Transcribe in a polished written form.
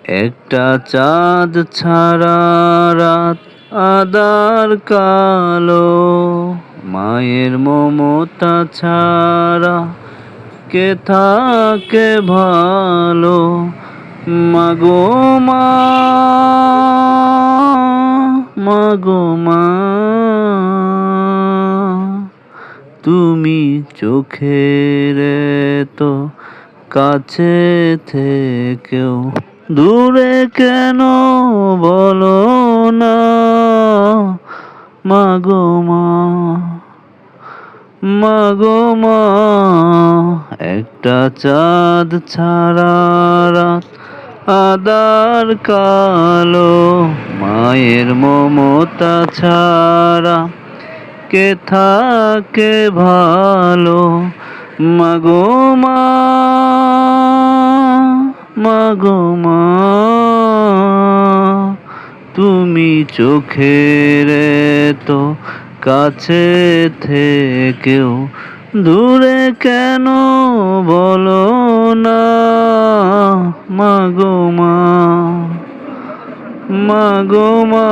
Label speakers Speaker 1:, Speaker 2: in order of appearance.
Speaker 1: একটা চাঁদ ছাড়া রাত আঁধার কালো, মায়ের মমতা ছাড়া কে থাকে ভালো। মাগো মা, মাগো মা, তুমি চোখের এতো কাছে থেকেও দূরে কেন বলো না। মাগো মা, মাগো মা, একটা চাঁদ ছাড়া রাত আঁধার কালো, মায়ের মমতা ছাড়া কে থাকে ভালো। মাগো মা, মাগো মা, তুমি চোখের এতো কাছে থেকেও দূরে কেন বলো না। মাগো মা, মাগো মা।